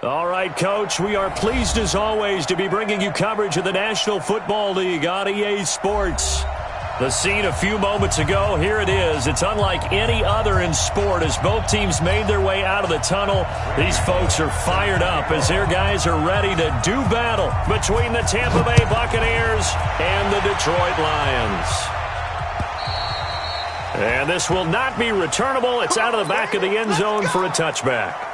All right, Coach, we are pleased as always to be bringing you coverage of the National Football League on EA Sports. The scene a few moments ago, here it is. It's unlike any other in sport as both teams made their way out of the tunnel. These folks are fired up as their guys are ready to do battle between the Tampa Bay Buccaneers and the Detroit Lions. And this will not be returnable. It's out of the back of the end zone for a touchback.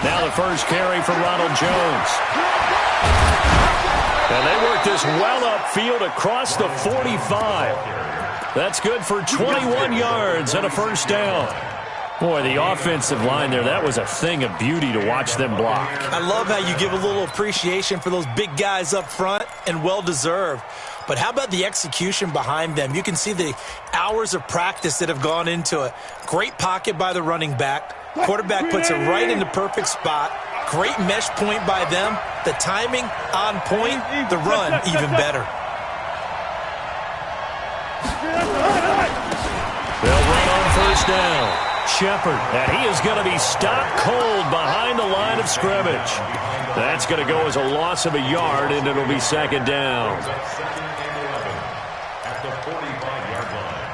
Now the first carry for Ronald Jones. And they work this well upfield across the 45. That's good for 21 yards and a first down. Boy, the offensive line there, that was a thing of beauty to watch them block. I love how you give a little appreciation for those big guys up front, and well-deserved. But how about the execution behind them? You can see the hours of practice that have gone into it. Great pocket by the running back. Quarterback puts it right in the perfect spot. Great mesh point by them. The timing on point. The run even better. They'll run on first down. Shepard, and he is going to be stopped cold behind the line of scrimmage. That's going to go as a loss of a yard, and it'll be second down. At the 45-yard line.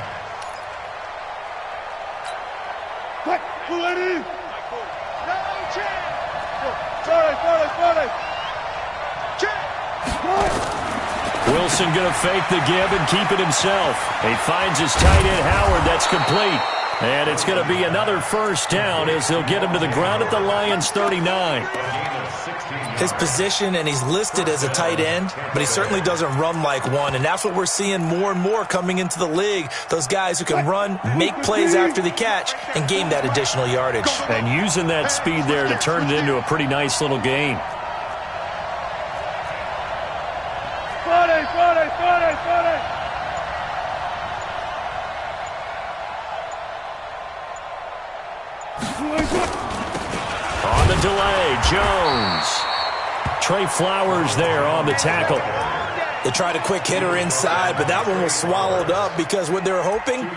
Wilson going to fake the give and keep it himself. He finds his tight end, Howard. That's complete. And it's going to be another first down as they'll get him to the ground at the Lions' 39. His position, and he's listed as a tight end, but he certainly doesn't run like one. And that's what we're seeing more and more coming into the league. Those guys who can run, make plays after the catch, and gain that additional yardage. And using that speed there to turn it into a pretty nice little gain. On the delay, Jones. Trey Flowers there on the tackle. They tried a quick hitter inside, but that one was swallowed up because what they're hoping,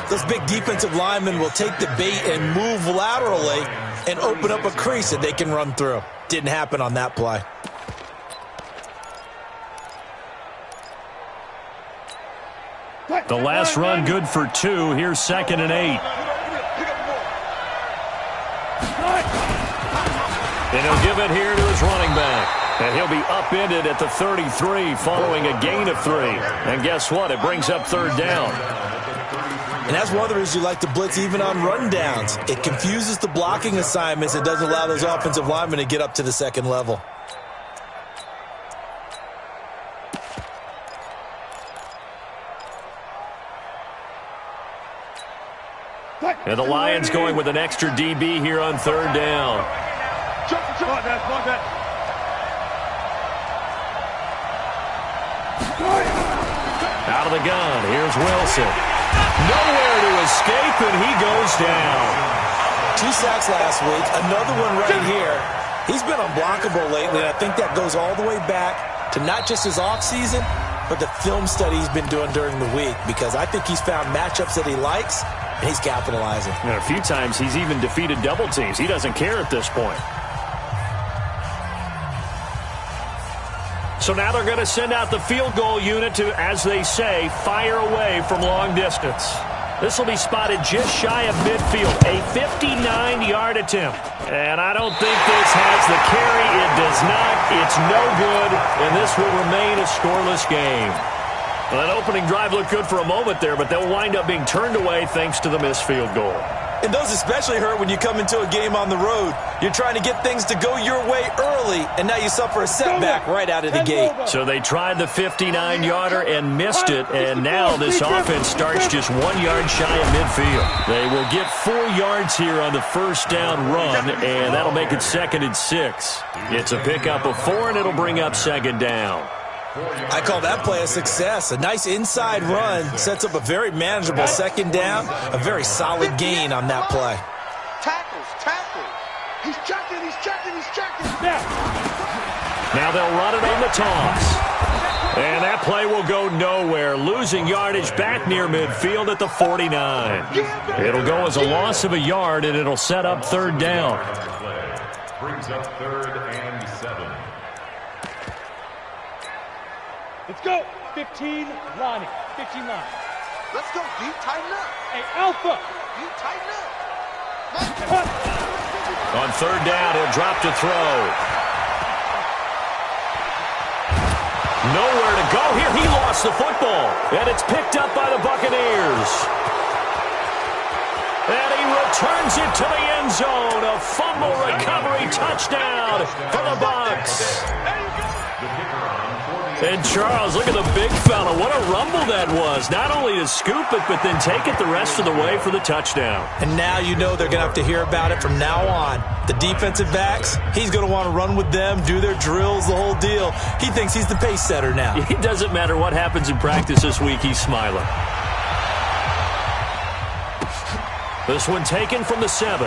those big defensive linemen will take the bait and move laterally and open up a crease that they can run through. Didn't happen on that play. The last run good for 2. Here's 2nd and 8. And he'll give it here to his running back. And he'll be upended at the 33 following a gain of 3. And guess what? It brings up third down. And that's one of the reasons you like to blitz even on rundowns. It confuses the blocking assignments. It doesn't allow those offensive linemen to get up to the second level. And the Lions going with an extra DB here on third down. Out of the gun, here's Wilson. Nowhere to escape, and he goes down. 2 sacks last week, another one right here. He's been unblockable lately, and I think that goes all the way back to not just his offseason, but the film study he's been doing during the week, because I think he's found matchups that he likes, and he's capitalizing. And a few times he's even defeated double teams. He doesn't care at this point. So now they're going to send out the field goal unit to, as they say, fire away from long distance. This will be spotted just shy of midfield, a 59-yard attempt. And I don't think this has the carry. It does not. It's no good, and this will remain a scoreless game. Well, that opening drive looked good for a moment there, but they'll wind up being turned away thanks to the missed field goal. And those especially hurt when you come into a game on the road. You're trying to get things to go your way early, and now you suffer a setback right out of the gate. So they tried the 59-yarder and missed it, and now this offense starts just 1 yard shy of midfield. They will get 4 yards here on the first down run, and that'll make it 2nd and 6. It's a pickup of 4, and it'll bring up 2nd down. I call that play a success. A nice inside run sets up a very manageable 2nd down, a very solid gain on that play. Tackles. He's checking. Now they'll run it on the toss. And that play will go nowhere, losing yardage back near midfield at the 49. It'll go as a loss of a yard, and it'll set up 3rd down. Brings up 3rd and 7. Let's go. 15, Lonnie. 15 line. Let's go, D. Tighten up. Hey, Alpha. D, tighten up. On 3rd down, he'll drop to throw. Nowhere to go here. He lost the football, and it's picked up by the Buccaneers. And he returns it to the end zone. A fumble recovery touchdown for the Bucs. And Charles, look at the big fella. What a rumble that was. Not only to scoop it, but then take it the rest of the way for the touchdown. And now you know they're going to have to hear about it from now on. The defensive backs, he's going to want to run with them, do their drills, the whole deal. He thinks he's the pace setter now. It doesn't matter what happens in practice this week. He's smiling. This one taken from the 7.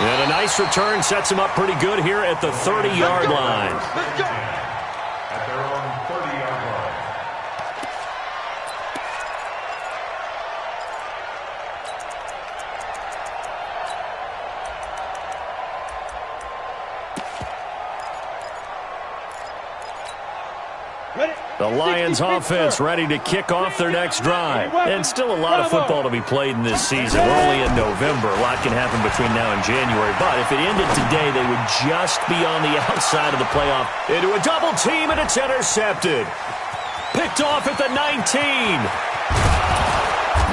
And a nice return sets him up pretty good here at the 30-yard line. Let's go. At their own 30-yard line. The Lions offense ready to kick off their next drive. And still a lot of football to be played in this season. We're only in November. A lot can happen between now and January. But if it ended today, they would just be on the outside of the playoff. Into a double team, and it's intercepted. Picked off at the 19.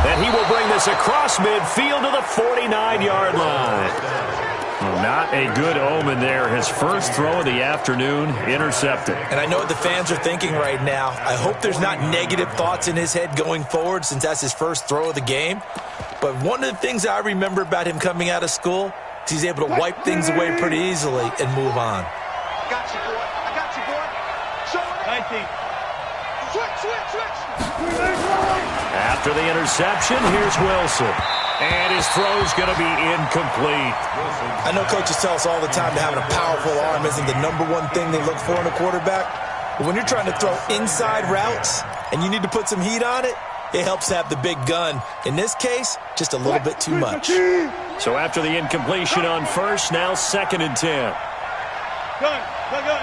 And he will bring this across midfield to the 49-yard line. Not a good omen there. His first throw of the afternoon, intercepted. And I know what the fans are thinking right now. I hope there's not negative thoughts in his head going forward since that's his first throw of the game. But one of the things I remember about him coming out of school is he's able to wipe things away pretty easily and move on. I got you, boy. Show it. 19. Switch. After the interception, here's Wilson. And his throw's going to be incomplete. I know coaches tell us all the time that having a powerful arm isn't the #1 thing they look for in a quarterback. But when you're trying to throw inside routes and you need to put some heat on it, it helps to have the big gun. In this case, just a little bit too much. So after the incompletion on first, now 2nd and 10. Gun. Go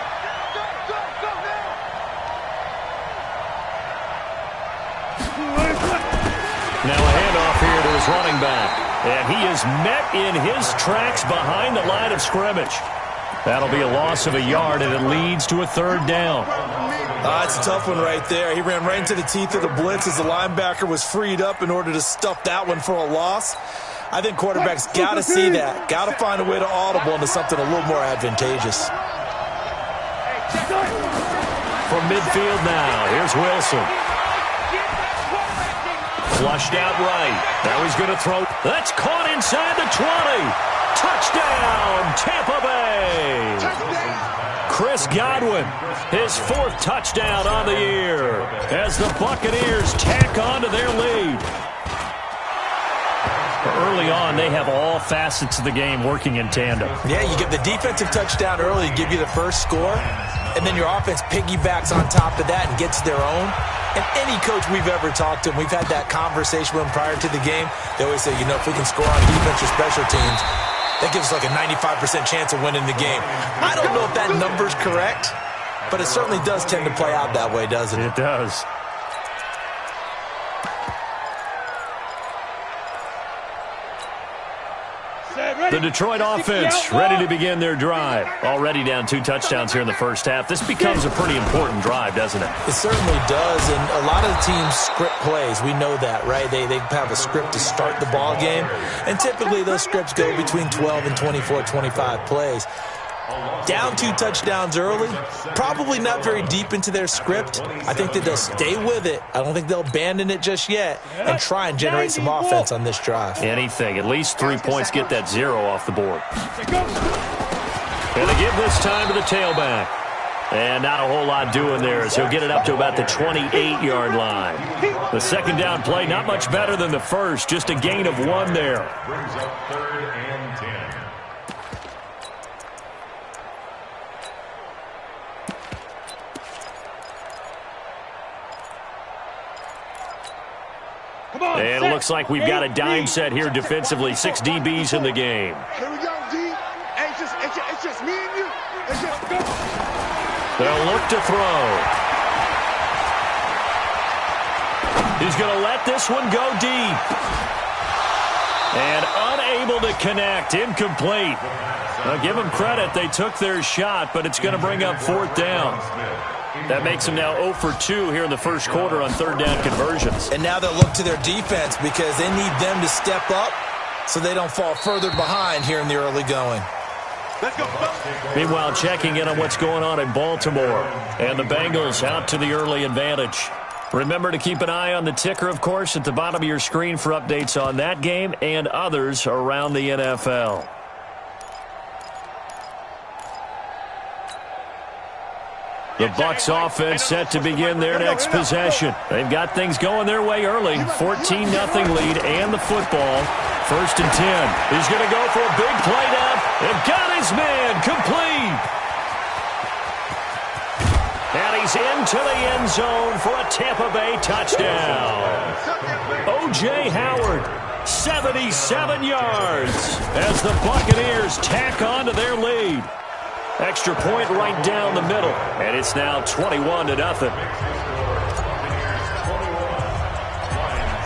Now a handoff here to his running back. And he is met in his tracks behind the line of scrimmage. That'll be a loss of a yard, and it leads to a 3rd down. It's a tough one right there. He ran right into the teeth of the blitz as the linebacker was freed up in order to stuff that one for a loss. I think quarterbacks got to see that. Got to find a way to audible into something a little more advantageous. From midfield now, here's Wilson. Flushed out right. Now he's going to throw. That's caught inside the 20. Touchdown, Tampa Bay. Chris Godwin, his 4th touchdown on the year as the Buccaneers tack on to their lead. Early on, they have all facets of the game working in tandem. Yeah, you get the defensive touchdown early, give you the first score, and then your offense piggybacks on top of that and gets their own. And any coach we've ever talked to, and we've had that conversation with them prior to the game, they always say, if we can score on defense or special teams, that gives us like a 95% chance of winning the game. I don't know if that number's correct, but it certainly does tend to play out that way, doesn't it? It does. The The Detroit offense ready to begin their drive. Already down 2 touchdowns here in the first half. This becomes a pretty important drive, doesn't it? It certainly does, and a lot of the teams script plays. We know that, right? They have a script to start the ball game, and typically those scripts go between 12 and 24, 25 plays. Down 2 touchdowns early, probably not very deep into their script. I think that they'll stay with it. I don't think they'll abandon it just yet and try and generate some offense on this drive. Anything. At least 3 points, get that 0 off the board. And they give this time to the tailback. And not a whole lot doing there as he'll get it up to about the 28-yard line. The second down play, not much better than the first, just a gain of 1 there. Brings up 3rd and 10. And it looks like we've got a dime set here defensively. 6 DBs in the game. Here we go, D. Hey, it's just me and you. It's just go. They'll look to throw. He's going to let this one go deep. And unable to connect. Incomplete. Now, give them credit. They took their shot, but it's going to bring up 4th down. That makes them now 0 for 2 here in the first quarter on 3rd down conversions. And now they'll look to their defense because they need them to step up so they don't fall further behind here in the early going. Let's go. Meanwhile, checking in on what's going on in Baltimore. And the Bengals out to the early advantage. Remember to keep an eye on the ticker, of course, at the bottom of your screen for updates on that game and others around the NFL. The Bucs offense set to begin their next possession. They've got things going their way early. 14-0 lead and the football. 1st and 10. He's going to go for a big play down. And got his man complete. And he's into the end zone for a Tampa Bay touchdown. O.J. Howard, 77 yards as the Buccaneers tack on to their lead. Extra point right down the middle, and it's now 21-0.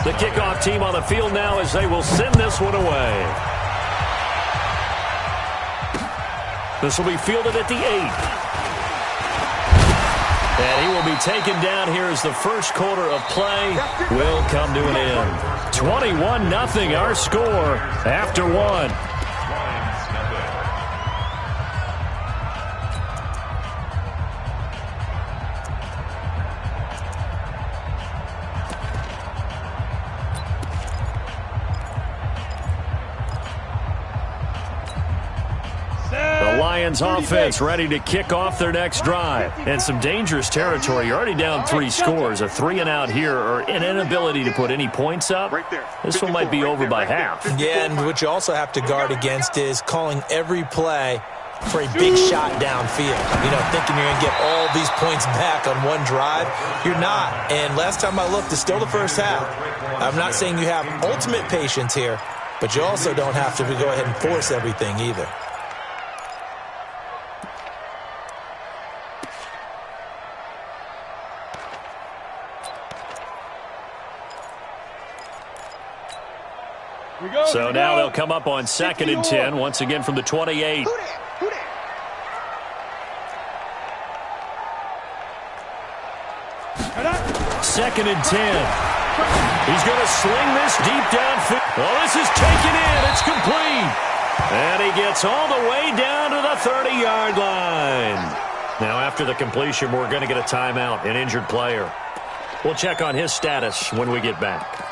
The kickoff team on the field now as they will send this one away. This will be fielded at the 8. And he will be taken down here as the first quarter of play will come to an end. 21-0 our score after 1. Lions offense ready to kick off their next drive. And some dangerous territory. You're already down 3 scores. A 3-and-out here or an inability to put any points up. This one might be over by half. Yeah, and what you also have to guard against is calling every play for a big shot downfield. You know, thinking you're going to get all these points back on one drive. You're not. And last time I looked, it's still the first half. I'm not saying you have ultimate patience here, but you also don't have to go ahead and force everything either. So now they'll come up on 2nd and 10, once again from the 28. Second and 10. He's going to sling this deep downfield. Well, this is taken in. It's complete. And he gets all the way down to the 30-yard line. Now, after the completion, we're going to get a timeout, an injured player. We'll check on his status when we get back.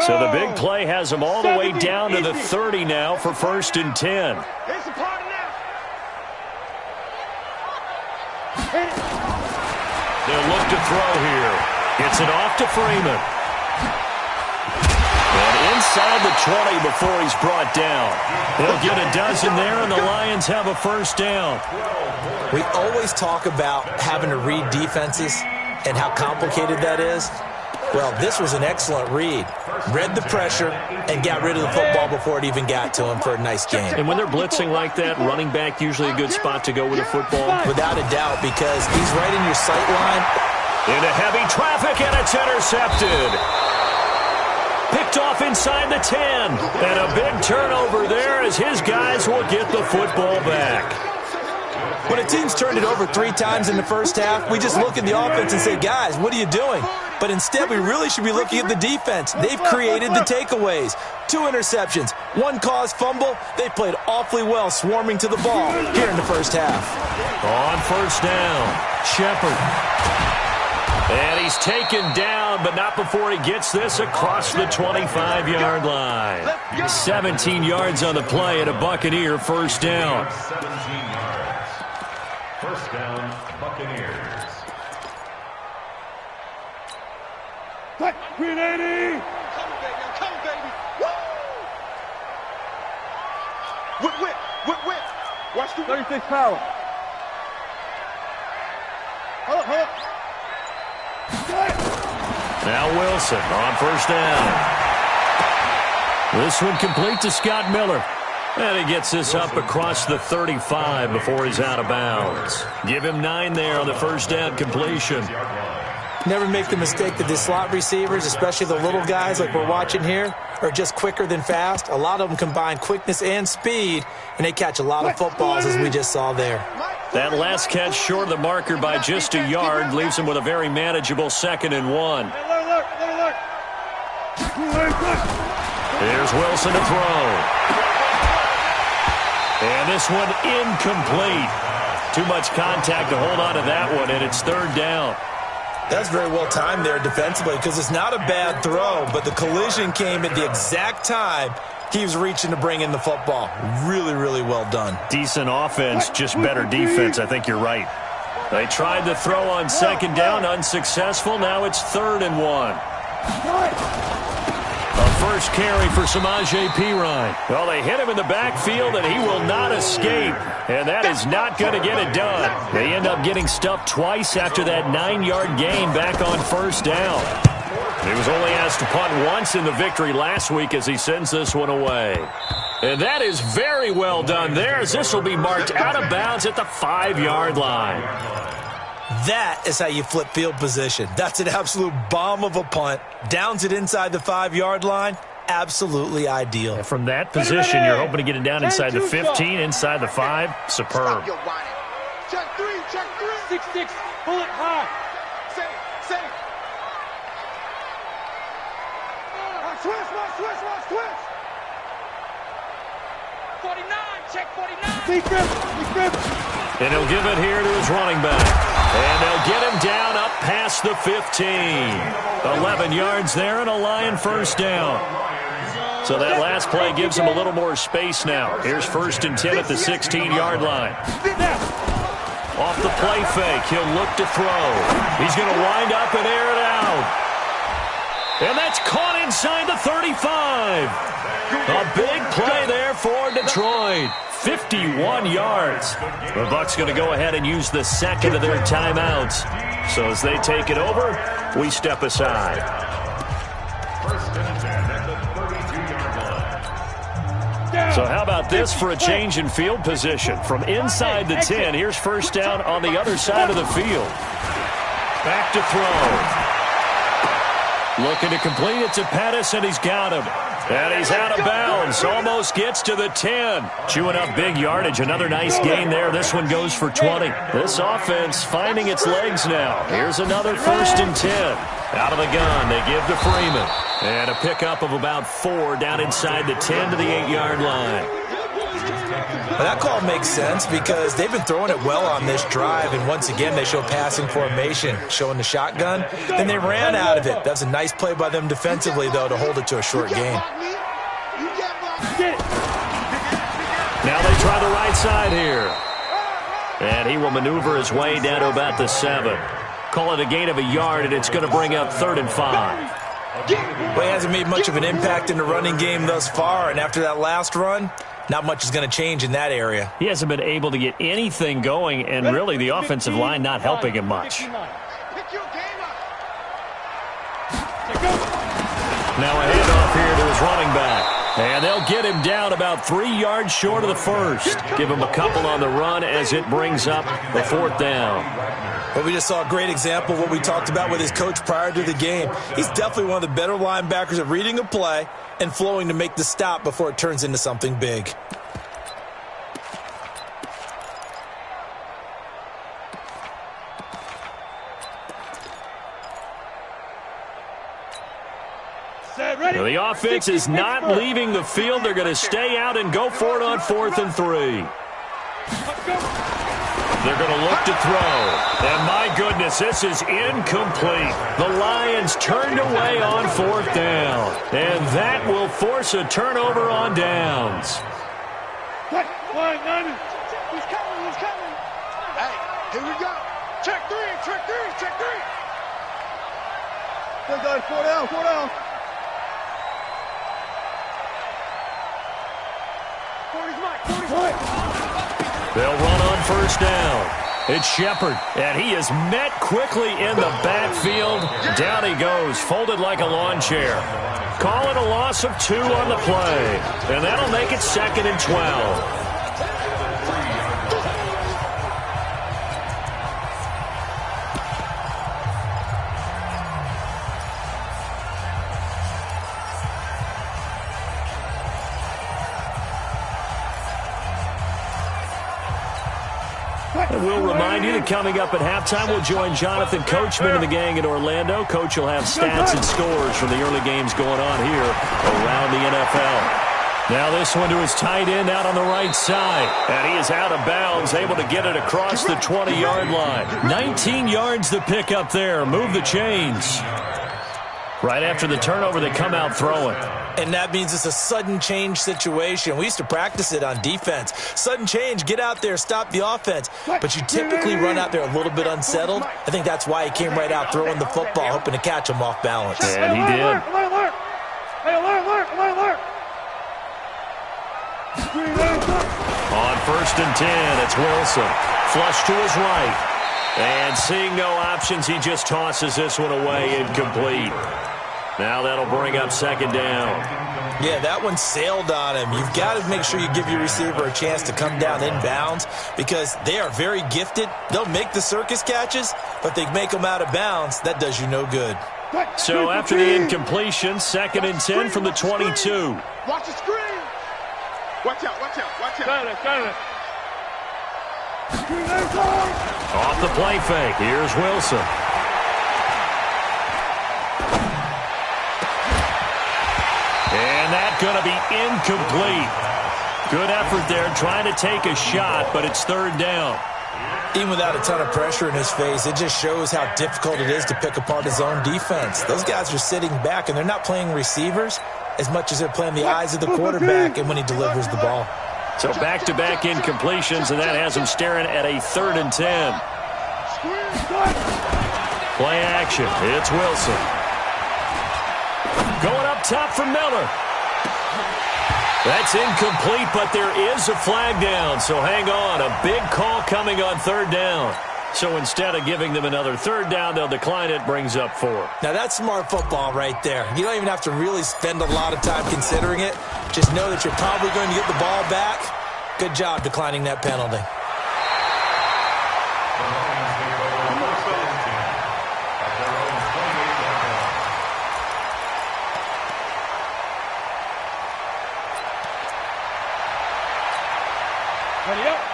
So the big play has him all the way down to the 30 now for 1st and 10. They'll look to throw here. Gets it off to Freeman. And inside the 20 before he's brought down. They'll get a dozen there, and the Lions have a 1st down. We always talk about having to read defenses and how complicated that is. Well, this was an excellent read. Read the pressure and got rid of the football before it even got to him for a nice game. And when they're blitzing like that, running back usually a good spot to go with the football? Without a doubt, because he's right in your sight line. Into heavy traffic, and it's intercepted. picked off inside the 10. And a big turnover there as his guys will get the football back. When a team's turned it over 3 times in the first half, we just look at the offense and say, guys, what are you doing? But instead, we really should be looking at the defense. They've created the takeaways. 2 interceptions, 1 caused fumble. They played awfully well swarming to the ball here in the first half. On first down, Shepard. And he's taken down, but not before he gets this across the 25-yard line. 17 yards on the play and a Buccaneer first down. 17 yards. First down, Buccaneers. Green 80. I'm coming, baby. I'm coming, baby. Woo! Whip. Watch the 36 power. Hold up. Now Wilson on first down. This one complete to Scott Miller. And he gets this up across the 35 before he's out of bounds. Give him 9 there on the first down completion. Never make the mistake that the slot receivers, especially the little guys like we're watching here, are just quicker than fast. A lot of them combine quickness and speed, and they catch a lot of footballs, as we just saw there. That last catch short of the marker by just a yard leaves him with a very manageable 2nd and 1. Here's Wilson to throw. And this one incomplete. Too much contact to hold on to that one, and it's 3rd down. That's very well timed there defensively because it's not a bad throw, but the collision came at the exact time he was reaching to bring in the football. Really, really well done. Decent offense, just better defense. I think you're right. They tried to throw on 2nd down, unsuccessful. Now it's 3rd and 1. A first carry for Samaje Perine. Well, they hit him in the backfield, and he will not escape. And that is not going to get it done. They end up getting stuffed twice after that 9-yard gain back on first down. He was only asked to punt once in the victory last week as he sends this one away. And that is very well done there as this will be marked out of bounds at the 5-yard line. That is how you flip field position. That's an absolute bomb of a punt. Downs it inside the 5-yard line. Absolutely ideal. And from that position, you're hoping to get it down inside the 15, inside the 5. Superb. Check 3. 6-6. Pull it high. Say. Switch. 49. Check 49. Defense. And he'll give it here to his running back. And they'll get him down up past the 15. 11 yards there and a Lion first down. So that last play gives him a little more space now. Here's 1st and 10 at the 16-yard line. Off the play fake, he'll look to throw. He's going to wind up and air it out. And that's caught inside the 35. A big play there for Detroit. 51 yards. The Bucs going to go ahead and use the 2nd of their timeouts. So as they take it over, we step aside. First and 10 at the 32-yard line. So how about this for a change in field position? From inside the 10, here's first down on the other side of the field. Back to throw. Looking to complete it to Pettis, and he's got him. And he's out of bounds. Almost gets to the 10. Chewing up big yardage. Another nice gain there. This one goes for 20. This offense finding its legs now. Here's another 1st and 10. Out of the gun, they give to Freeman. And a pickup of about 4 down inside the 10 to the 8-yard line. Well, that call makes sense because they've been throwing it well on this drive, and once again they show passing formation, showing the shotgun. Then they ran out of it. That's a nice play by them defensively, though, to hold it to a short gain. Now they try the right side here. And he will maneuver his way down to about the 7. Call it a gain of a yard, and it's going to bring up 3rd and 5. Well, he hasn't made much of an impact in the running game thus far, and after that last run, not much is going to change in that area. He hasn't been able to get anything going, and really the offensive line not helping him much. Pick your game up. Now a handoff here to his running back. And they'll get him down about 3 yards short of the 1st. Give him a couple on the run as it brings up the 4th down. Well, we just saw a great example of what we talked about with his coach prior to the game. He's definitely one of the better linebackers at reading a play and flowing to make the stop before it turns into something big. The offense is not leaving the field. They're going to stay out and go for it on 4th and 3. They're going to look to throw. And my goodness, this is incomplete. The Lions turned away on 4th down. And that will force a turnover on downs. He's coming. He's coming. Hey, here we go. Check three. Good guys, 4 down. They'll run on 1st down. It's Shepard, and he is met quickly in the backfield. Down he goes, folded like a lawn chair. Call it a loss of 2 on the play, and that'll make it 2nd and 12. And we'll remind you that coming up at halftime, we'll join Jonathan Coachman and the gang in Orlando. Coach will have stats and scores from the early games going on here around the NFL. Now this one to his tight end out on the right side. And he is out of bounds, able to get it across the 20-yard line. 19 yards to pick up there. Move the chains. Right after the turnover, they come out throwing. And that means it's a sudden change situation. We used to practice it on defense. Sudden change, get out there, stop the offense. But you typically run out there a little bit unsettled. I think that's why he came right out throwing the football, hoping to catch him off balance. And he did. Alert. On 1st and 10, it's Wilson. Flush to his right. And seeing no options, he just tosses this one away, incomplete. Now that'll bring up 2nd down. Yeah, that one sailed on him. You've got to make sure you give your receiver a chance to come down inbounds because they are very gifted. They'll make the circus catches, but they make them out of bounds. That does you no good. So after the incompletion, 2nd and 10 from the 22. Watch the screen. Watch out. Got it. Off the play fake. Here's Wilson. And that's going to be incomplete. Good effort there trying to take a shot, but it's 3rd down. Even without a ton of pressure in his face, it just shows how difficult it is to pick apart his own defense. Those guys are sitting back, and they're not playing receivers as much as they're playing the eyes of the quarterback and when he delivers the ball. So back-to-back incompletions, and that has him staring at a 3rd and 10. Play action. It's Wilson. Going up top for Miller. That's incomplete, but there is a flag down. So hang on. A big call coming on 3rd down. So instead of giving them another 3rd down, they'll decline it. Brings up 4. Now that's smart football right there. You don't even have to really spend a lot of time considering it. Just know that you're probably going to get the ball back. Good job declining that penalty.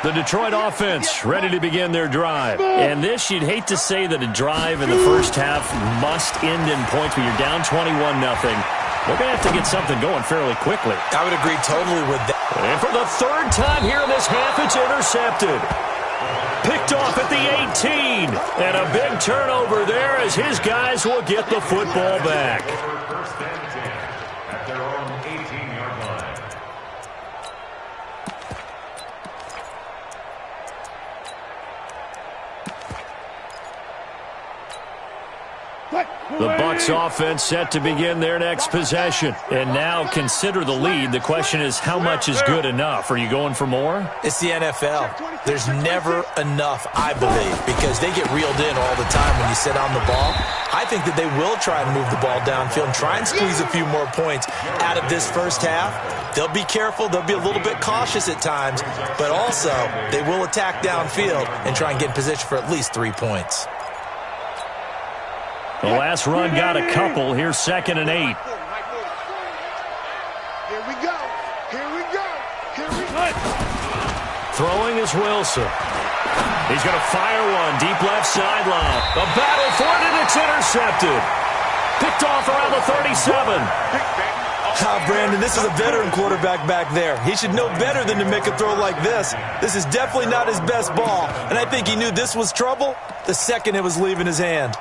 The Detroit offense ready to begin their drive. And this, you'd hate to say that a drive in the first half must end in points, but you're down 21-0. They're going to have to get something going fairly quickly. I would agree totally with that. And for the 3rd time here in this half, it's intercepted. Picked off at the 18. And a big turnover there as his guys will get the football back. First and 10 at their own 18-yard line. What? The Bucs offense set to begin their next possession. And now consider the lead. The question is, how much is good enough? Are you going for more? It's the NFL. There's never enough, I believe, because they get reeled in all the time when you sit on the ball. I think that they will try and move the ball downfield and try and squeeze a few more points out of this first half. They'll be careful. They'll be a little bit cautious at times, but also they will attack downfield and try and get in position for at least 3 points. The last run got a couple. Here's 2nd and 8. Here we go. Here we go. Here we go. Throwing is Wilson. He's going to fire one deep left sideline. The battle for it, and it's intercepted. Picked off around the 37. Brandon, this is a veteran quarterback back there. He should know better than to make a throw like this. This is definitely not his best ball, and I think he knew this was trouble the second it was leaving his hand.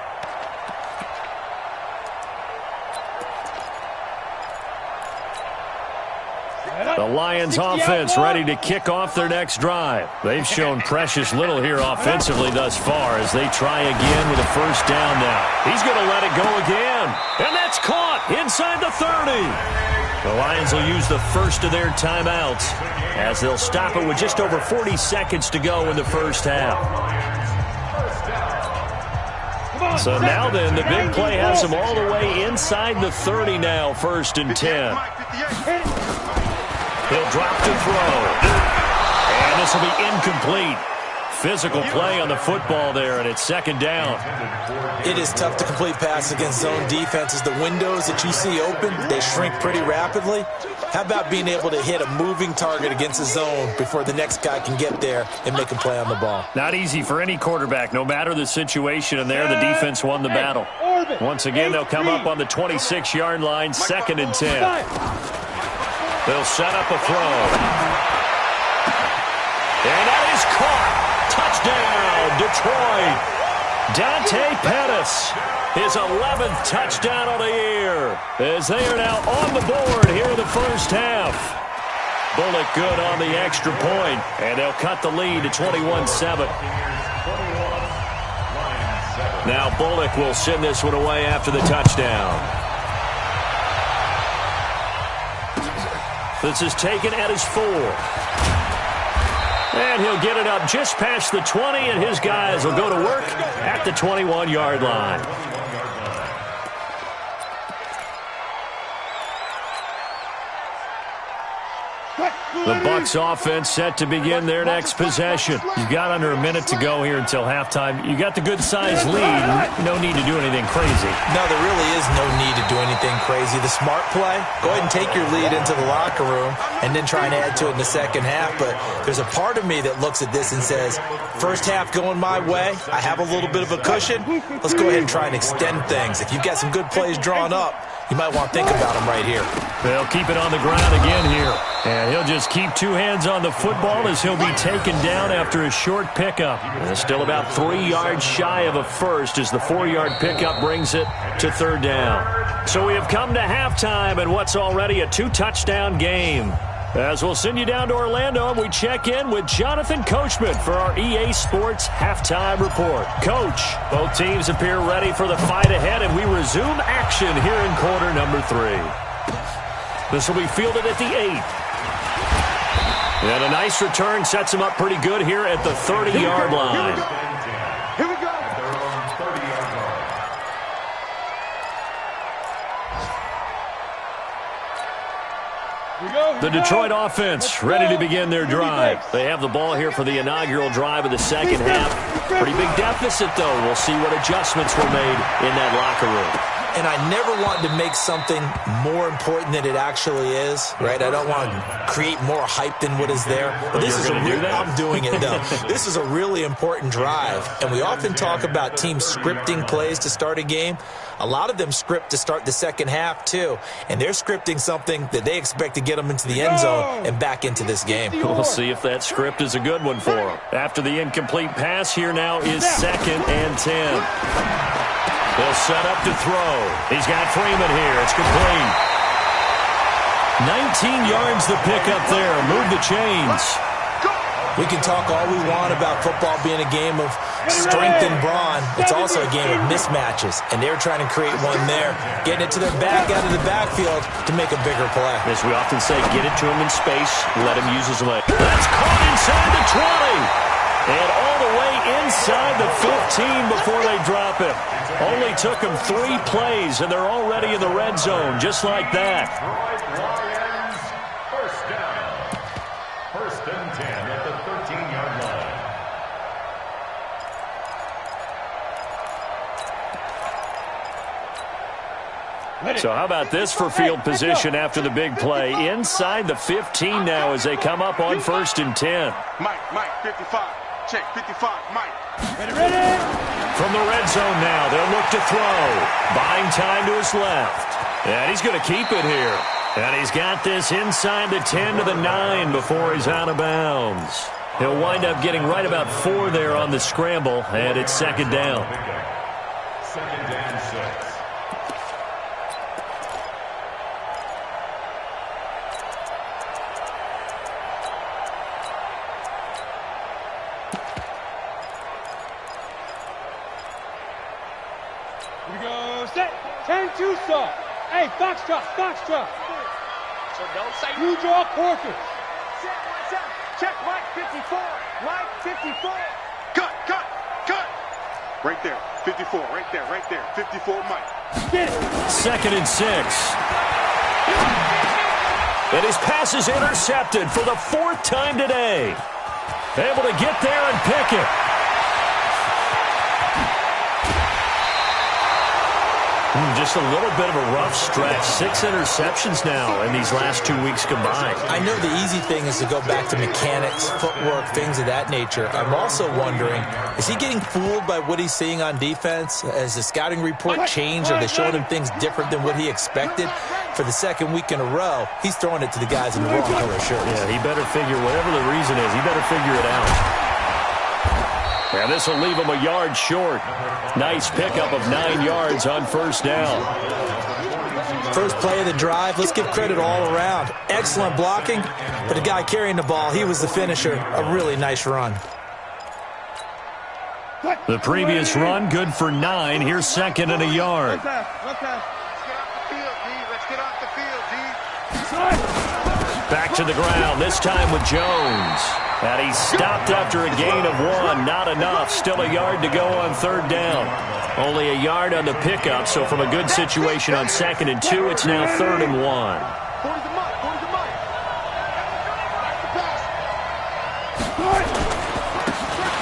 The Lions offense ready to kick off their next drive. They've shown precious little here offensively thus far as they try again with a first down now. He's going to let it go again. And that's caught inside the 30. The Lions will use the first of their timeouts as they'll stop it with just over 40 seconds to go in the first half. So now then, the big play has them all the way inside the 30 now, 1st and 10. He'll drop to throw. And this will be incomplete. Physical play on the football there, and it's 2nd down. It is tough to complete pass against zone defenses. The windows that you see open, they shrink pretty rapidly. How about being able to hit a moving target against a zone before the next guy can get there and make a play on the ball? Not easy for any quarterback, no matter the situation, and there the defense won the battle. Once again, they'll come up on the 26-yard line, 2nd and 10. They'll set up a throw. And that is caught. Touchdown, Detroit. Dante Pettis, his 11th touchdown of the year, as they are now on the board here in the first half. Bullock good on the extra point, and they'll cut the lead to 21-7. Now Bullock will send this one away after the touchdown. This is taken at his 4. And he'll get it up just past the 20, and his guys will go to work at the 21-yard line. The Bucs offense set to begin their next possession. You've got under a minute to go here until halftime. You got the good-sized lead. No need to do anything crazy. No, there really is no need to do anything crazy. The smart play, go ahead and take your lead into the locker room and then try and add to it in the second half. But there's a part of me that looks at this and says, first half going my way, I have a little bit of a cushion. Let's go ahead and try and extend things. If you've got some good plays drawn up, you might want to think about them right here. They'll keep it on the ground again here. And he'll just keep 2 hands on the football as he'll be taken down after a short pickup. And still about 3 yards shy of a first as the 4-yard pickup brings it to 3rd down. So we have come to halftime in what's already a 2-touchdown game. As we'll send you down to Orlando, and we check in with Jonathan Coachman for our EA Sports Halftime Report. Coach, both teams appear ready for the fight ahead, and we resume action here in quarter number 3. This will be fielded at the 8. And a nice return sets him up pretty good here at the 30-yard line. Here we go. The Detroit offense ready to begin their drive. They have the ball here for the inaugural drive of the second half. Pretty big deficit, though. We'll see what adjustments were made in that locker room. And I never want to make something more important than it actually is, right? I don't want to create more hype than what is there. But this is I'm doing it, though. This is a really important drive. And we often talk about teams scripting plays to start a game. A lot of them script to start the second half, too. And they're scripting something that they expect to get them into the end zone and back into this game. We'll see if that script is a good one for them. After the incomplete pass, here now is 2nd and 10. They'll set up to throw. He's got Freeman here. It's complete. 19 yards the pickup there. Move the chains. We can talk all we want about football being a game of strength and brawn. It's also a game of mismatches, and they're trying to create one there, getting it to their back out of the backfield to make a bigger play. As we often say, get it to him in space, let him use his leg. That's caught inside the 20. And all the way inside the 15 before they drop it. Only took them 3 plays, and they're already in the red zone, just like that. Lions, first down. First and 10 at the 13-yard line. So how about this for field position after the big play? Inside the 15 now as they come up on first and 10. Mike, 55. Check, 55, Mike. Ready? From the red zone now, they'll look to throw. Buying time to his left. And he's going to keep it here. And he's got this inside the 10 to the 9 before he's out of bounds. He'll wind up getting right about 4 there on the scramble, and it's second down. Second and 6. Here we go. Set. 10-2 stop. Hey, foxtrot. So don't say You draw quarters. Check, Mike 54. Mike 54. Cut. Right there. 54. Right there. 54, Mike. Get it. Second and 6. And his pass is intercepted for the 4th time today. Able to get there and pick it. Just a little bit of a rough stretch. 6 interceptions now in these last 2 weeks combined. I know the easy thing is to go back to mechanics, footwork, things of that nature. I'm also wondering, is he getting fooled by what he's seeing on defense? Has the scouting report changed? Are they showing him things different than what he expected? For the 2nd week in a row, he's throwing it to the guys in the wrong color shirts. Yeah, he better figure, whatever the reason is, he better figure it out. And this will leave him a yard short. Nice pickup of 9 yards on first down. First play of the drive, let's give credit all around. Excellent blocking, but the guy carrying the ball, he was the finisher. A really nice run. The previous run, good for 9. Here's 2nd and a yard. One pass. Let's get off the field, D. Back to the ground, this time with Jones. And he stopped after a gain of 1. Not enough. Still a yard to go on 3rd down. Only a yard on the pickup, so from a good situation on 2nd and 2, it's now 3rd and 1.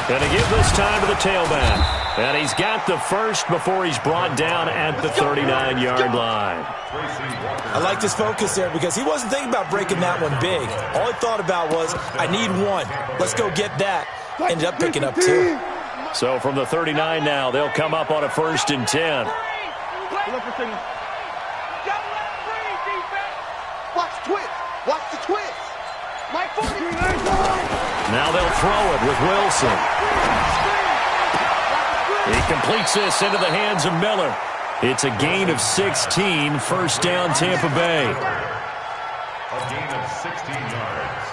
And to give this time to the tailback. And he's got the first before he's brought down at the 39-yard line. I like his focus there because he wasn't thinking about breaking that one big. All he thought about was, I need 1. Let's go get that. Ended up picking up 2. So from the 39 now, they'll come up on a 1st and 10. Watch the twist. Mike 40. Now they'll throw it with Wilson. He completes this into the hands of Miller. It's a gain of 16, first down Tampa Bay. A gain of 16 yards.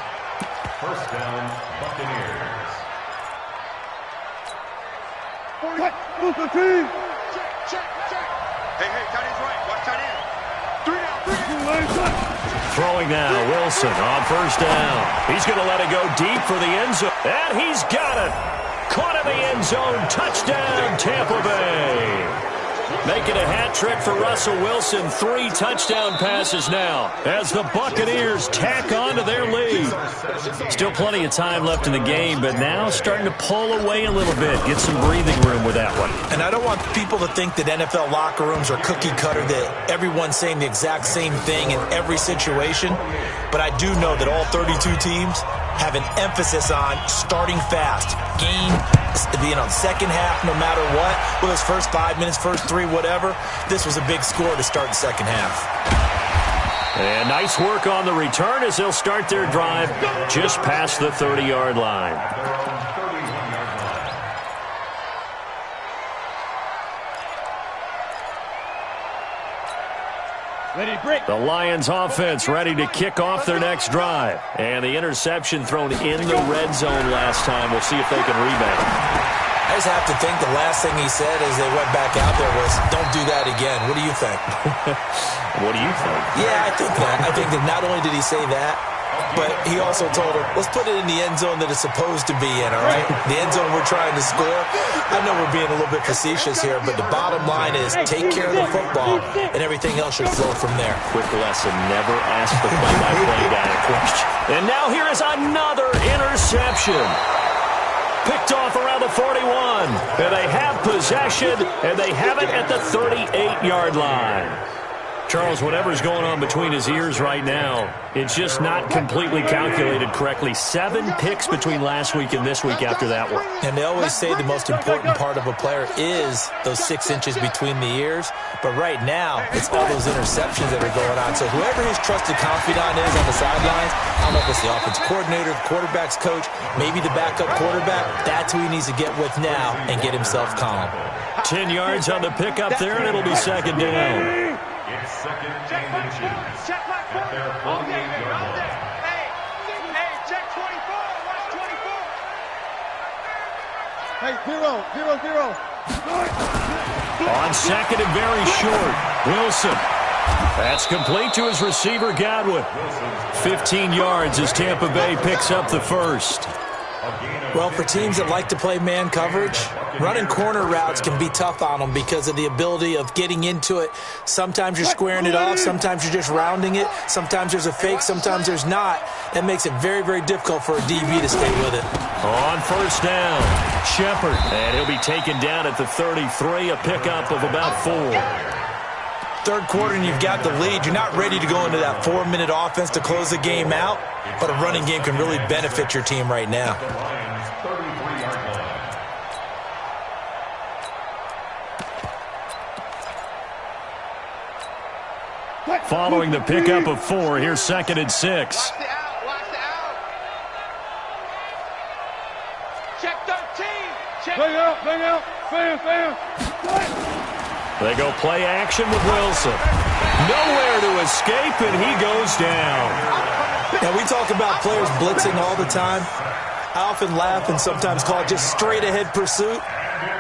First down, Buccaneers. Check. Hey, tight end's right. Watch tight end. 3 down. Throwing now, Wilson on first down. He's going to let it go deep for the end zone. And he's got it. Caught in the end zone. Touchdown, Tampa Bay. Making a hat trick for Russell Wilson. 3 touchdown passes now as the Buccaneers tack on to their lead. Still plenty of time left in the game, but now starting to pull away a little bit. Get some breathing room with that one. And I don't want people to think that NFL locker rooms are cookie cutter, that everyone's saying the exact same thing in every situation. But I do know that all 32 teams have an emphasis on starting fast. Game, second half, no matter what. Whether it's first 5 minutes, first 3, whatever. This was a big score to start the second half. And nice work on the return as they'll start their drive just past the 30-yard line. Ready, break. The Lions offense ready to kick off their next drive. And the interception thrown in the red zone last time. We'll see if they can rebound. I just have to think the last thing he said as they went back out there was, don't do that again. What do you think? What do you think? Yeah, I think that. I think that not only did he say that, but he also told him, let's put it in the end zone that it's supposed to be in, all right? The end zone we're trying to score. I know we're being a little bit facetious here, but the bottom line is take care of the football, and everything else should flow from there. Quick lesson, never ask the play-by-play guy a question. And now here is another interception. Picked off around the 41. And they have possession, and they have it at the 38-yard line. Charles, whatever's going on between his ears right now, it's just not completely calculated correctly. 7 picks between last week and this week after that one. And they always say the most important part of a player is those 6 inches between the ears. But right now, it's all those interceptions that are going on. So whoever his trusted confidant is on the sidelines, I don't know if it's the offensive coordinator, the quarterback's coach, maybe the backup quarterback, that's who he needs to get with now and get himself calm. 10 yards on the pickup there, and it'll be second down. It's second and 2 at their 48-yard line. Hey, check 24. Watch 24. Hey, 0. On second and very short, Wilson. That's complete to his receiver, Godwin. 15 yards as Tampa Bay picks up the first. Well, for teams that like to play man coverage, running corner routes can be tough on them because of the ability of getting into it. Sometimes you're squaring it off. Sometimes you're just rounding it. Sometimes there's a fake. Sometimes there's not. That makes it very, very difficult for a DB to stay with it. On first down, Shepard. And he'll be taken down at the 33, a pickup of about 4. Third quarter and you've got the lead. You're not ready to go into that 4-minute offense to close the game out, but a running game can really benefit your team right now. Following the pickup of 4, here's second and 6. Watch the out. Check 13. Check. Bang out. Fam. They go play action with Wilson. Nowhere to escape, and he goes down. Now, we talk about players blitzing all the time. I often laugh and sometimes call it just straight-ahead pursuit.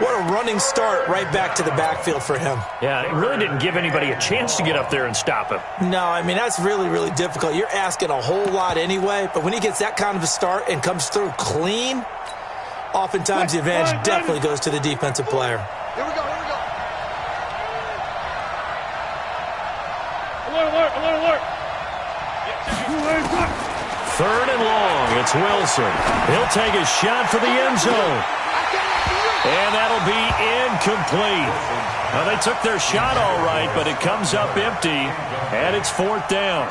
What a running start right back to the backfield for him. Yeah, it really didn't give anybody a chance to get up there and stop him. No, I mean, that's really, really difficult. You're asking a whole lot anyway, but when he gets that kind of a start and comes through clean, oftentimes the advantage definitely goes to the defensive player. Here we go. Alert. Third and long, it's Wilson. He'll take a shot for the end zone. And that'll be incomplete. Well, they took their shot all right, but it comes up empty, and it's 4th down.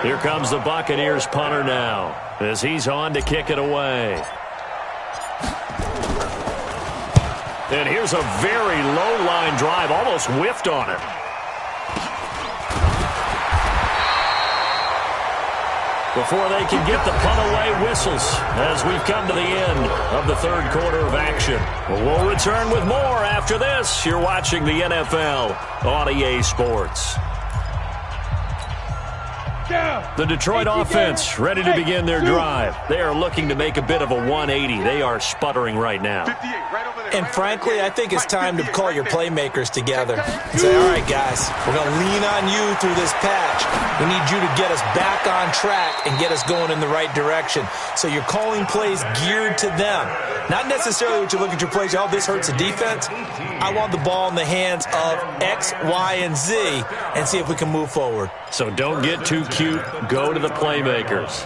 Here comes the Buccaneers punter now, as he's on to kick it away. And here's a very low-line drive, almost whiffed on it. Before they can get the punt away, whistles as we've come to the end of the third quarter of action. We'll return with more after this. You're watching the NFL on EA Sports. The Detroit offense ready to begin their drive. They are looking to make a bit of a 180. They are sputtering right now. And frankly, I think it's time to call your playmakers together and say, all right, guys, we're going to lean on you through this patch. We need you to get us back on track and get us going in the right direction. So you're calling plays geared to them. Not necessarily what you look at your plays, oh, this hurts the defense. I want the ball in the hands of X, Y, and Z and see if we can move forward. So don't get too cute. Go to the playmakers.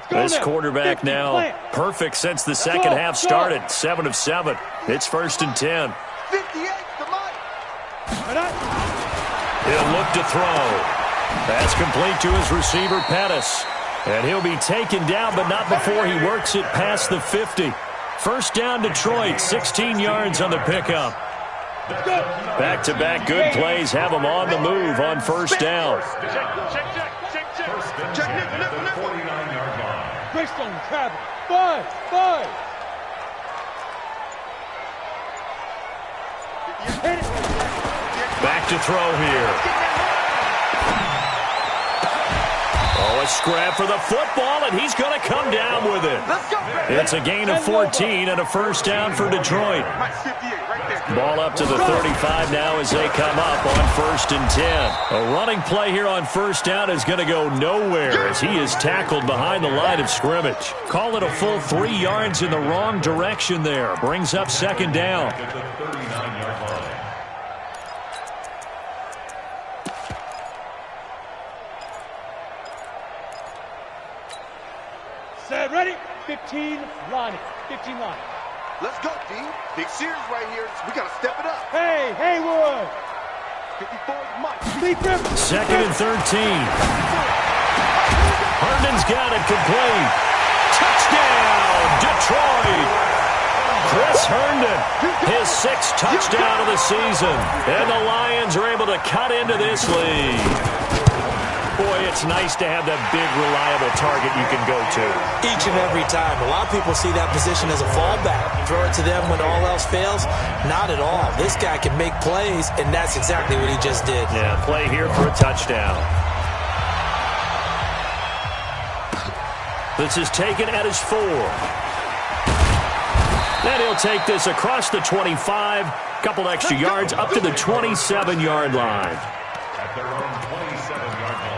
This quarterback now perfect since the second half started. 7 of 7. It's 1st and 10. 58, come on. He'll look to throw. That's complete to his receiver, Pettis. And he'll be taken down, but not before he works it past the 50. First down, Detroit. 16 yards on the pickup. Back-to-back good plays have him on the move on first down. Greystone travel. 5. Hit it. Back to throw here. Oh, a scrap for the football, and he's going to come down with it. It's a gain of 14 and a first down for Detroit. Ball up to the 35 now as they come up on 1st and 10. A running play here on first down is going to go nowhere as he is tackled behind the line of scrimmage. Call it a full 3 yards in the wrong direction there. Brings up 2nd down. Set, ready? 15 line. 15 line. Let's go, D. Big series right here. We got to step it up. Hey, Haywood. 54 Mike. 2nd and 13. Herndon's got it complete. Touchdown, Detroit. Chris Herndon, his 6th touchdown of the season. And the Lions are able to cut into this lead. Boy, it's nice to have that big, reliable target you can go to. Each and every time. A lot of people see that position as a fallback. Throw it to them when all else fails. Not at all. This guy can make plays, and that's exactly what he just did. Yeah, play here for a touchdown. This is taken at his 4. And he'll take this across the 25. Couple extra yards up to the 27-yard line. At their own 27-yard line.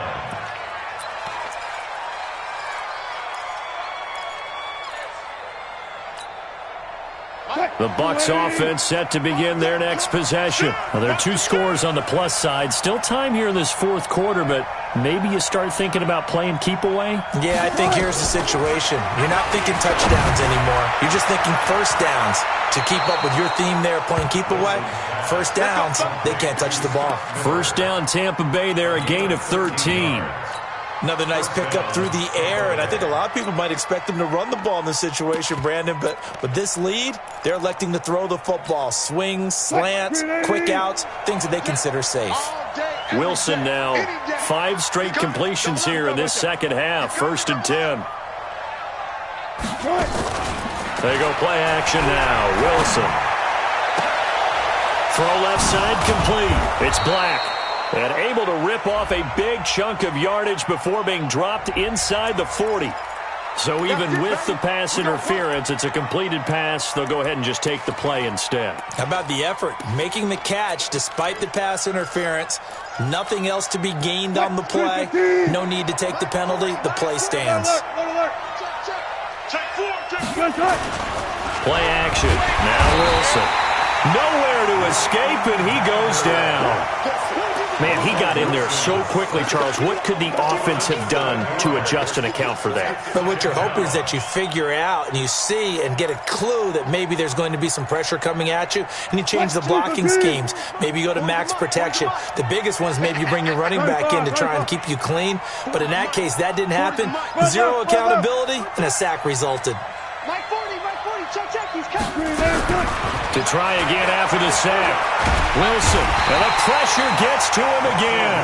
The Bucs offense set to begin their next possession. Well, there are 2 scores on the plus side. Still time here in this 4th quarter, but maybe you start thinking about playing keep away? Yeah, I think here's the situation. You're not thinking touchdowns anymore. You're just thinking first downs. To keep up with your theme there, playing keep away, first downs, they can't touch the ball. First down, Tampa Bay there, a gain of 13. Another nice pickup through the air, and I think a lot of people might expect them to run the ball in this situation, Brandon, but with this lead, they're electing to throw the football. Swings, slants, quick outs, things that they consider safe. Wilson now, 5 straight completions here in this second half. 1st and 10. They go play action now. Wilson. Throw left side complete. It's Black. And able to rip off a big chunk of yardage before being dropped inside the 40. So even with the pass interference, it's a completed pass. They'll go ahead and just take the play instead. How about the effort? Making the catch despite the pass interference. Nothing else to be gained on the play. No need to take the penalty. The play stands. Play action. Now Wilson. Nowhere to escape, and he goes down. Man, he got in there so quickly, Charles. What could the offense have done to adjust and account for that? But what you're hoping is that you figure out and you see and get a clue that maybe there's going to be some pressure coming at you, and you change the blocking schemes. Maybe you go to max protection. The biggest one is maybe you bring your running back in to try and keep you clean. But in that case, that didn't happen. 0 accountability, and a sack resulted. Mike 40, check, he's coming. To try again after the sack. Wilson, and the pressure gets to him again.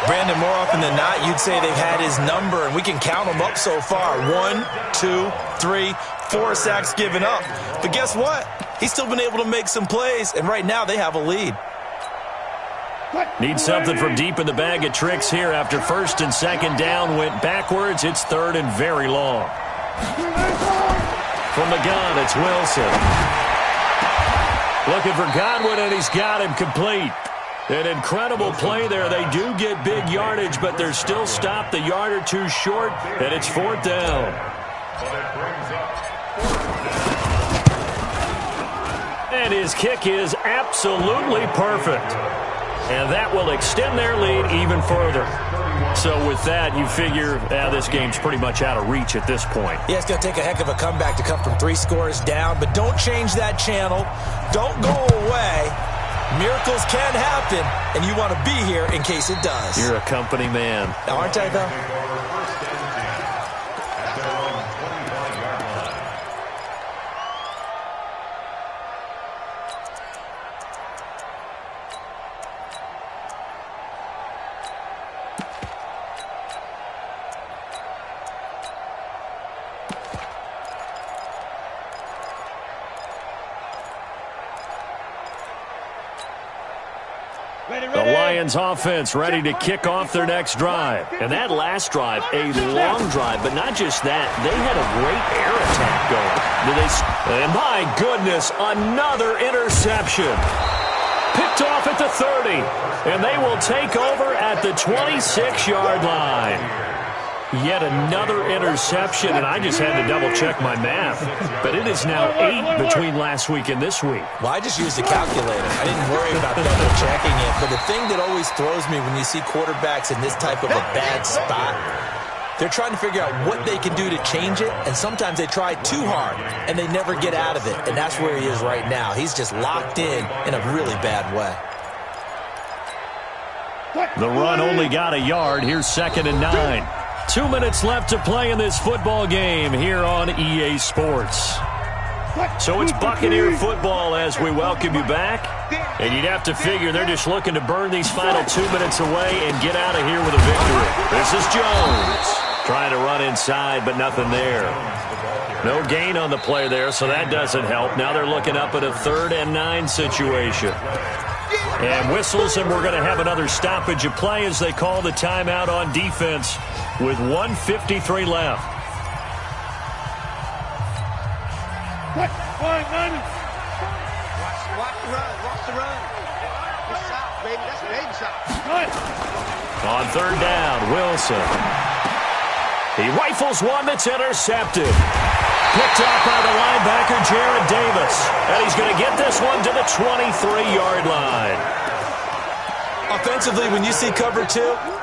Brandon, more often than not, you'd say they've had his number, and we can count them up so far. 1, 2, 3, 4 sacks given up. But guess what? He's still been able to make some plays, and right now they have a lead. Need something from deep in the bag of tricks here after 1st and 2nd down. Went backwards. It's 3rd and very long. From the gun, it's Wilson. Looking for Godwin, and he's got him complete. An incredible play there. They do get big yardage, but they're still stopped a yard or 2 short, and it's 4th down. And his kick is absolutely perfect. And that will extend their lead even further. So with that, you figure this game's pretty much out of reach at this point. Yeah, it's going to take a heck of a comeback to come from 3 scores down, but don't change that channel. Don't go away. Miracles can happen, and you want to be here in case it does. You're a company man. Aren't I, though? The Lions offense ready to kick off their next drive. And that last drive, a long drive, but not just that. They had a great air attack going. And my goodness, another interception. Picked off at the 30. And they will take over at the 26-yard line. Yet another interception, and I just had to double-check my math. But it is now 8 between last week and this week. Well, I just used a calculator. I didn't worry about double-checking it. But the thing that always throws me when you see quarterbacks in this type of a bad spot, they're trying to figure out what they can do to change it, and sometimes they try too hard, and they never get out of it. And that's where he is right now. He's just locked in a really bad way. The run only got a yard. Here's 2nd and 9. 2 minutes left to play in this football game here on EA Sports. So it's Buccaneer football as we welcome you back. And you'd have to figure they're just looking to burn these final 2 minutes away and get out of here with a victory. This is Jones trying to run inside, but nothing there. No gain on the play there, so that doesn't help. Now they're looking up at a 3rd and 9 situation. And whistles, and we're going to have another stoppage of play as they call the timeout on defense with 1:53 left. Watch the run. Good shot, baby. That's a baby shot. On 3rd down, Wilson. He rifles one that's intercepted. Picked off by the linebacker, Jared Davis. And he's going to get this one to the 23-yard line. Offensively, when you see cover 2,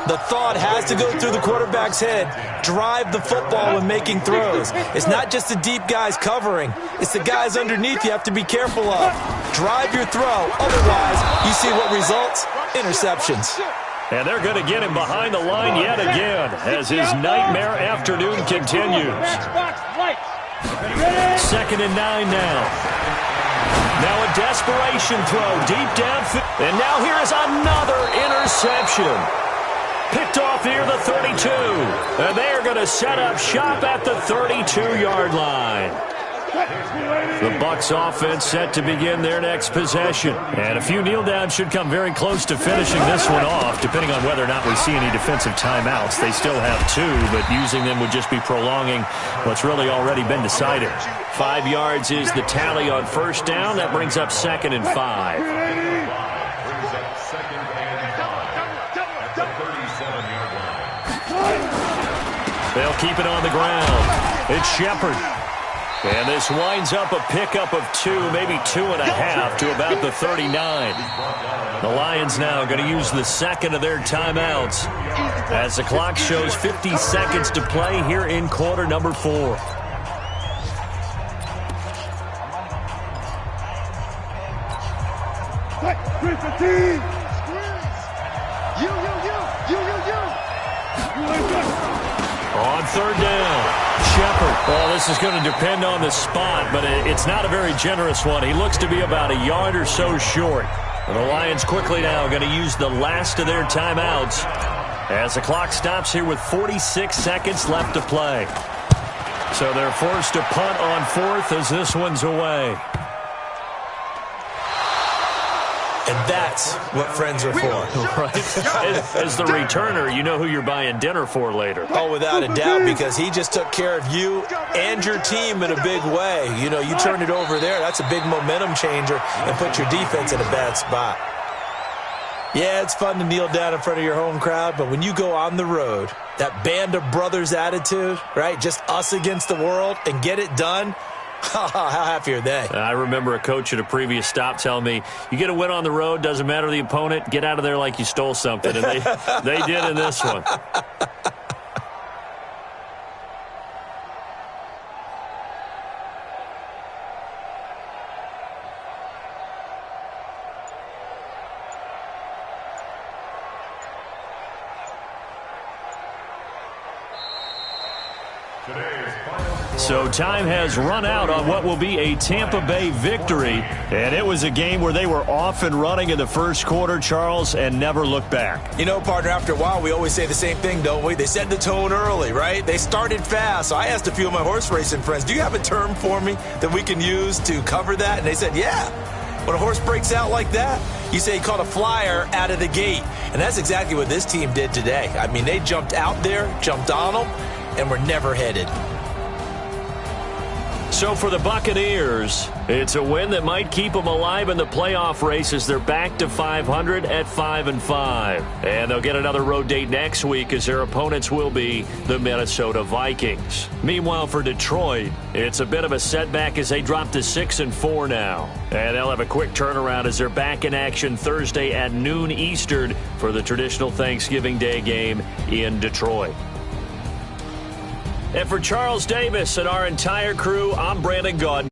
the thought has to go through the quarterback's head. Drive the football when making throws. It's not just the deep guys covering. It's the guys underneath you have to be careful of. Drive your throw. Otherwise, you see what results? Interceptions. And they're going to get him behind the line yet again as his nightmare afternoon continues. 2nd and 9 now. Now a desperation throw deep downfield. And now here is another interception. Picked off near the 32. And they are going to set up shop at the 32-yard line. The Bucs offense set to begin their next possession. And a few kneel downs should come very close to finishing this one off, depending on whether or not we see any defensive timeouts. They still have 2, but using them would just be prolonging what's really already been decided. 5 yards is the tally on 1st down. That brings up 2nd and 5. They'll keep it on the ground. It's Shepard. And this winds up a pickup of 2, maybe 2.5 to about the 39. The Lions now going to use the 2nd of their timeouts as the clock shows 50 seconds to play here in quarter number 4. On 3rd down. Shepard. Well, this is going to depend on the spot, but it's not a very generous one. He looks to be about a yard or so short. And the Lions quickly now going to use the last of their timeouts as the clock stops here with 46 seconds left to play. So they're forced to punt on 4th as this one's away. And that's what friends are for. Right. As the returner, you know who you're buying dinner for later. Oh, without a doubt, because he just took care of you and your team in a big way. You know, you turn it over there, that's a big momentum changer and put your defense in a bad spot. Yeah, it's fun to kneel down in front of your home crowd, but when you go on the road, that band of brothers attitude, right, just us against the world and get it done, how happy are they? I remember a coach at a previous stop telling me, you get a win on the road, doesn't matter the opponent, get out of there like you stole something. And they did in this one. So time has run out on what will be a Tampa Bay victory. And it was a game where they were off and running in the first quarter, Charles, and never looked back. You know, partner, after a while, we always say the same thing, don't we? They set the tone early, right? They started fast. So I asked a few of my horse racing friends, do you have a term for me that we can use to cover that? And they said, yeah. When a horse breaks out like that, you say he caught a flyer out of the gate. And that's exactly what this team did today. I mean, they jumped out there, jumped on them, and were never headed. So for the Buccaneers, it's a win that might keep them alive in the playoff race as they're back to 500 at 5-5. And they'll get another road date next week as their opponents will be the Minnesota Vikings. Meanwhile, for Detroit, it's a bit of a setback as they drop to 6-4 now. And they'll have a quick turnaround as they're back in action Thursday at noon Eastern for the traditional Thanksgiving Day game in Detroit. And for Charles Davis and our entire crew, I'm Brandon Gaudin.